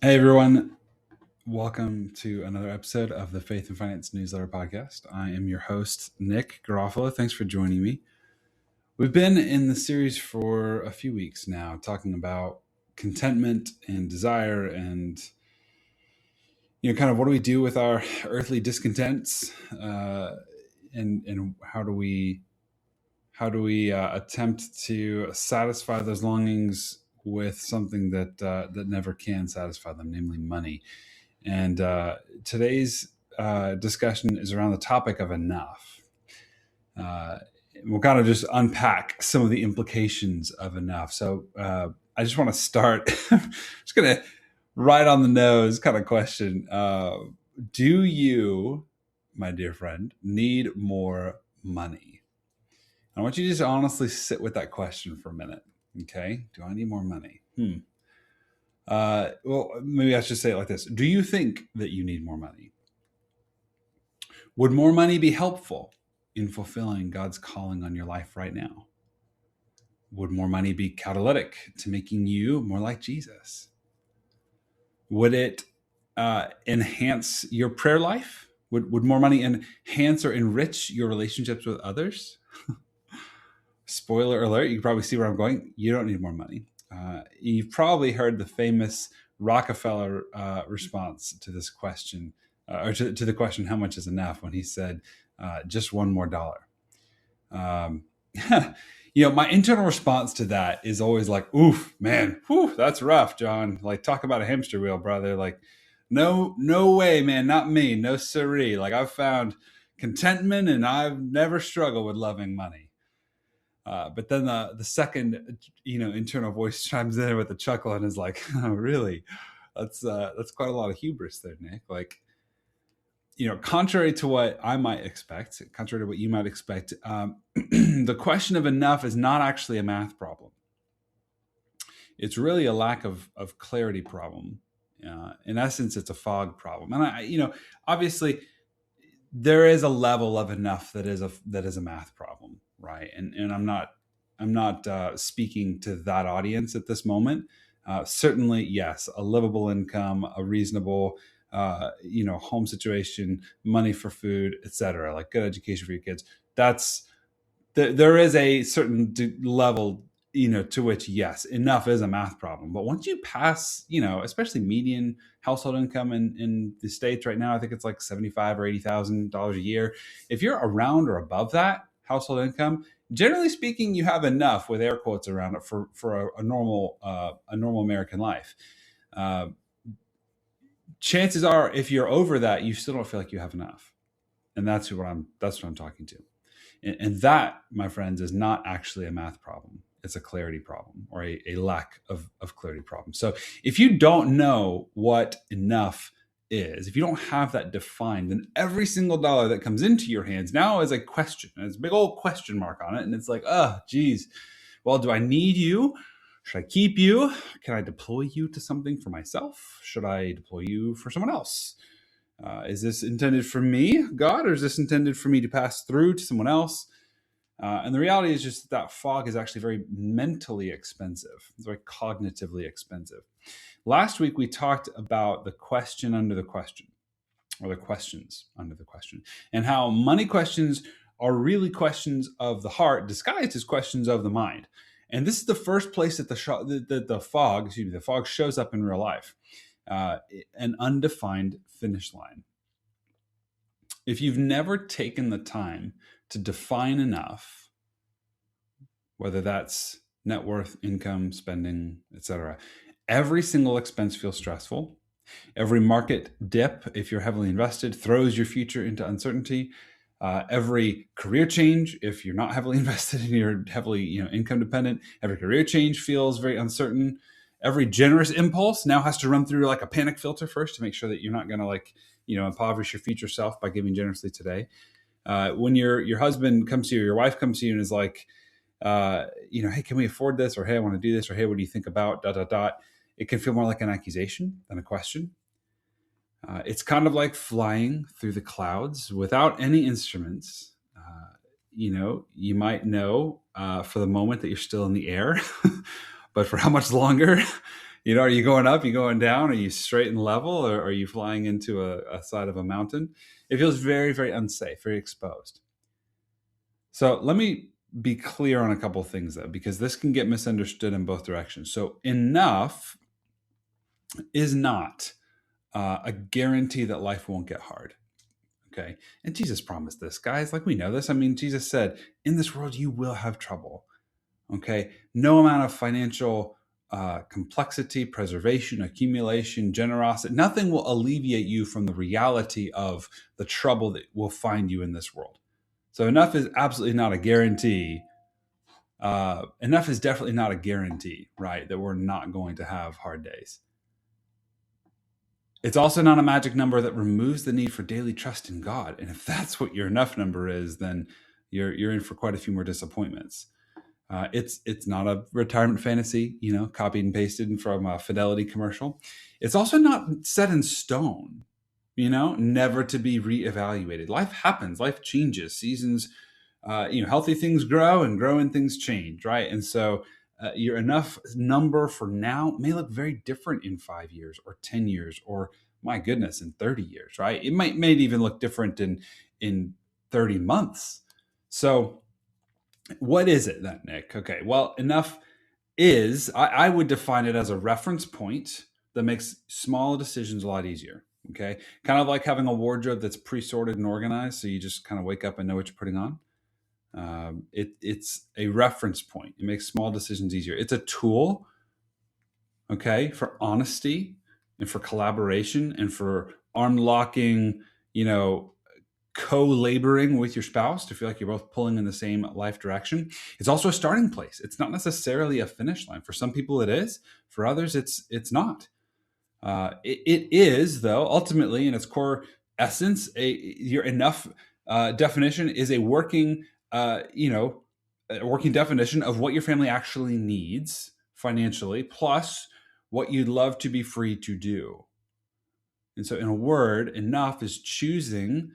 Hey everyone, welcome to another episode of the Faith and Finance Newsletter Podcast. I am your host, Nick Garofalo. Thanks for joining me. We've been in the series for a few weeks now, talking about contentment and desire, and kind of what do we do with our earthly discontents, and how do we attempt to satisfy those longings with something that never can satisfy them, namely money. And today's discussion is around the topic of enough. We'll kind of just unpack some of the implications of enough. So I just want to start, just going to right on the nose kind of question. Do you, my dear friend, need more money? I want you to just honestly sit with that question for a minute. Okay. Do I need more money? Well, maybe I should say it like this. Do you think that you need more money? Would more money be helpful in fulfilling God's calling on your life right now? Would more money be catalytic to making you more like Jesus? Would it enhance your prayer life? Would more money enhance or enrich your relationships with others? Spoiler alert, you can probably see where I'm going. You don't need more money. You've probably heard the famous Rockefeller response to this question, or to the question, how much is enough, when he said, just one more dollar. My internal response to that is always like, oof, man, whew, that's rough, John. Like, talk about a hamster wheel, brother. Like, no way, man, not me, no siree. Like, I've found contentment and I've never struggled with loving money. But then the second, internal voice chimes in with a chuckle and is like, oh, really? That's quite a lot of hubris there, Nick. Like, contrary to what I might expect, contrary to what you might expect, the question of enough is not actually a math problem. It's really a lack of clarity problem. In essence, it's a fog problem. And obviously, there is a level of enough that is a math problem, right? And I'm not speaking to that audience at this moment. Certainly, yes, a livable income, a reasonable home situation, money for food, etc., like good education for your kids. There is a certain level, to which, yes, enough is a math problem. But once you pass, especially median household income in the States right now, I think it's like $75,000 or $80,000 a year. If you're around or above that household income, generally speaking, you have enough, with air quotes around it, for a normal American life. Chances are, if you're over that, you still don't feel like you have enough, and that's what I'm talking to. And that, my friends, is not actually a math problem. It's a clarity problem, or a lack of clarity problem. So if you don't know what enough is, if you don't have that defined, then every single dollar that comes into your hands now is a question. And it's a big old question mark on it. And it's like, oh, geez, well, do I need you? Should I keep you? Can I deploy you to something for myself? Should I deploy you for someone else? Is this intended for me, God, or is this intended for me to pass through to someone else? And the reality is just that fog is actually very mentally expensive. It's very cognitively expensive. Last week, we talked about the question under the question, or the questions under the question, and how money questions are really questions of the heart disguised as questions of the mind. And this is the first place that the fog shows up in real life. An undefined finish line. If you've never taken the time to define enough, whether that's net worth, income, spending, etc., every single expense feels stressful. Every market dip, if you're heavily invested, throws your future into uncertainty. Every career change, if you're not heavily invested and you're heavily income dependent, every career change feels very uncertain. Every generous impulse now has to run through like a panic filter first to make sure that you're not going to impoverish your future self by giving generously today. When your husband comes to you, or your wife comes to you and is like, hey, can we afford this? Or hey, I want to do this. Or hey, what do you think about ... It can feel more like an accusation than a question. It's kind of like flying through the clouds without any instruments. You might know for the moment that you're still in the air, but for how much longer, Are you going up? You going down? Are you straight and level, or are you flying into a side of a mountain? It feels very, very unsafe, very exposed. So let me be clear on a couple of things, though, because this can get misunderstood in both directions. So enough is not a guarantee that life won't get hard. Okay. And Jesus promised this, guys. Like, we know this. I mean, Jesus said, in this world, you will have trouble. Okay. No amount of financial complexity, preservation, accumulation, generosity, nothing will alleviate you from the reality of the trouble that will find you in this world. So enough is absolutely not a guarantee. Enough is definitely not a guarantee, right? That we're not going to have hard days. It's also not a magic number that removes the need for daily trust in God. And if that's what your enough number is, then you're in for quite a few more disappointments. It's not a retirement fantasy, copied and pasted from a Fidelity commercial. It's also not set in stone, never to be reevaluated. Life happens, life changes, seasons, healthy things grow and growing things change, right? And so your enough number for now may look very different in 5 years or 10 years, or my goodness, in 30 years, right? It may even look different in 30 months. So what is it then, Nick? Okay, well, enough is, I would define it as a reference point that makes small decisions a lot easier. Okay, kind of like having a wardrobe that's pre-sorted and organized, so you just kind of wake up and know what you're putting on. It's a reference point. It makes small decisions easier. It's a tool, okay, for honesty and for collaboration and for arm locking, co-laboring with your spouse to feel like you're both pulling in the same life direction. It's also a starting place. It's not necessarily a finish line. For some people it is. For others, it's not. It is, though, ultimately in its core essence, your enough definition is a working definition of what your family actually needs financially, plus what you'd love to be free to do. And so, in a word, enough is choosing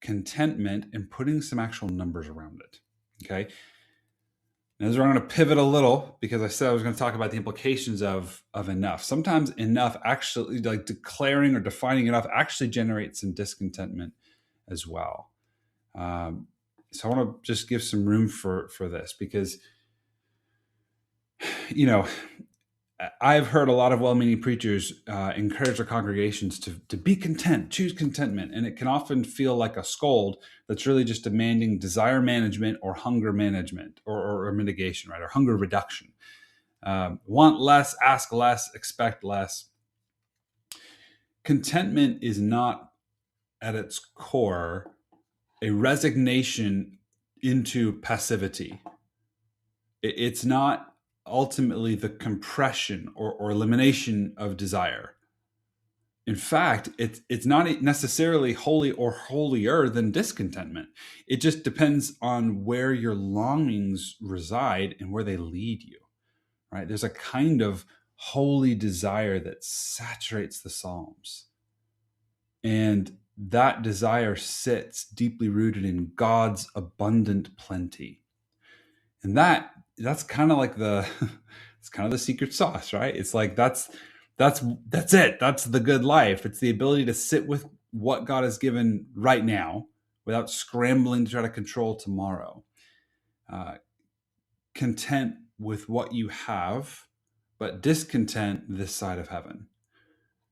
contentment and putting some actual numbers around it. Okay. Now, this is where I'm going to pivot a little, because I said I was going to talk about the implications of enough. Sometimes enough actually, like declaring or defining enough, actually generates some discontentment as well. So I want to just give some room for this, because, I've heard a lot of well-meaning preachers encourage their congregations to be content, choose contentment. And it can often feel like a scold that's really just demanding desire management or hunger management or mitigation, right? Or hunger reduction. Want less, ask less, expect less. Contentment is not at its core a resignation into passivity. It's not ultimately the compression or elimination of desire. In fact, it's not necessarily holy or holier than discontentment. It just depends on where your longings reside and where they lead you, right? There's a kind of holy desire that saturates the Psalms. And that desire sits deeply rooted in God's abundant plenty. And that's kind of like it's kind of the secret sauce, right? It's like that's it. That's the good life. It's the ability to sit with what God has given right now without scrambling to try to control tomorrow. Content with what you have, but discontent this side of heaven.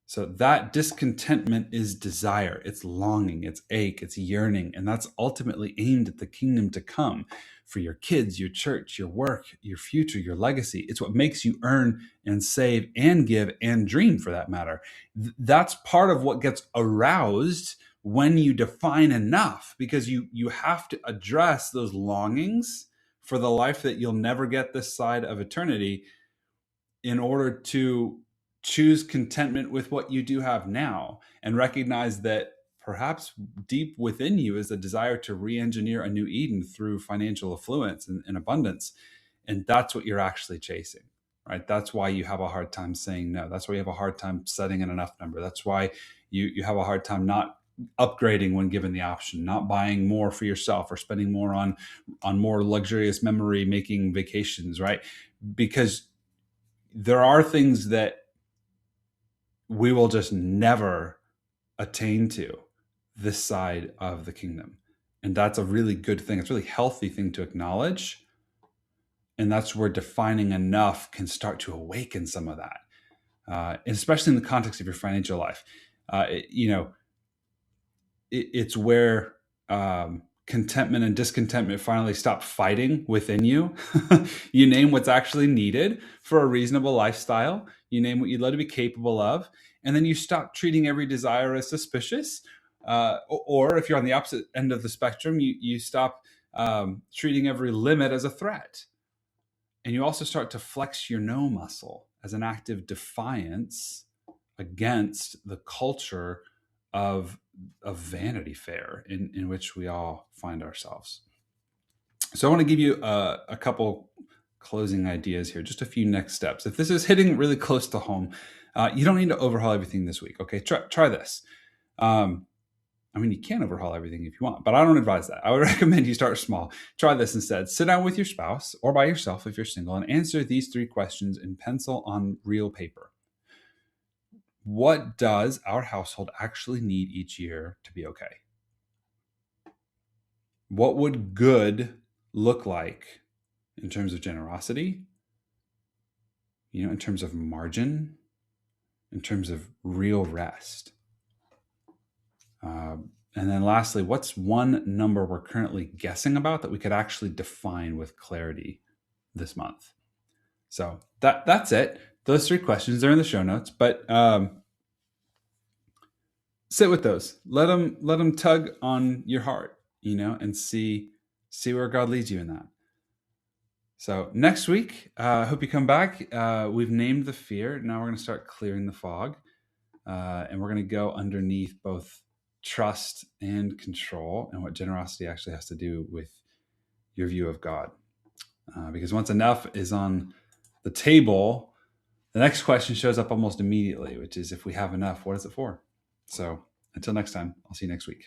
So that discontentment is desire, it's longing, it's ache, it's yearning, and that's ultimately aimed at the kingdom to come for your kids, your church, your work, your future, your legacy. It's what makes you earn and save and give and dream, for that matter. That's part of what gets aroused when you define enough, because you have to address those longings for the life that you'll never get this side of eternity in order to choose contentment with what you do have now, and recognize that perhaps deep within you is a desire to re-engineer a new Eden through financial affluence and abundance. And that's what you're actually chasing, right? That's why you have a hard time saying no. That's why you have a hard time setting an enough number. That's why you have a hard time not upgrading when given the option, not buying more for yourself or spending more on more luxurious memory making vacations, right? Because there are things that we will just never attain to this side of the kingdom. And that's a really good thing. It's a really healthy thing to acknowledge. And that's where defining enough can start to awaken some of that, especially in the context of your financial life. It's where contentment and discontentment finally stop fighting within you. You name what's actually needed for a reasonable lifestyle. You name what you'd love to be capable of. And then you stop treating every desire as suspicious. Or if you're on the opposite end of the spectrum, you stop treating every limit as a threat. And you also start to flex your no muscle as an act of defiance against the culture of Vanity Fair in which we all find ourselves. So I want to give you a couple closing ideas here, just a few next steps. If this is hitting really close to home, you don't need to overhaul everything this week. Okay, try this. You can overhaul everything if you want, but I don't advise that. I would recommend you start small. Try this instead. Sit down with your spouse or by yourself if you're single and answer these 3 questions in pencil on real paper. What does our household actually need each year to be okay? What would good look like in terms of generosity? In terms of margin, in terms of real rest? And then lastly, what's one number we're currently guessing about that we could actually define with clarity this month? So that's it. Those 3 questions, they're in the show notes, but sit with those. Let them tug on your heart, and see where God leads you in that. So next week, I hope you come back. We've named the fear. Now we're going to start clearing the fog, and we're going to go underneath both trust and control and what generosity actually has to do with your view of God. Because once enough is on the table, the next question shows up almost immediately, which is, if we have enough, what is it for? So until next time, I'll see you next week.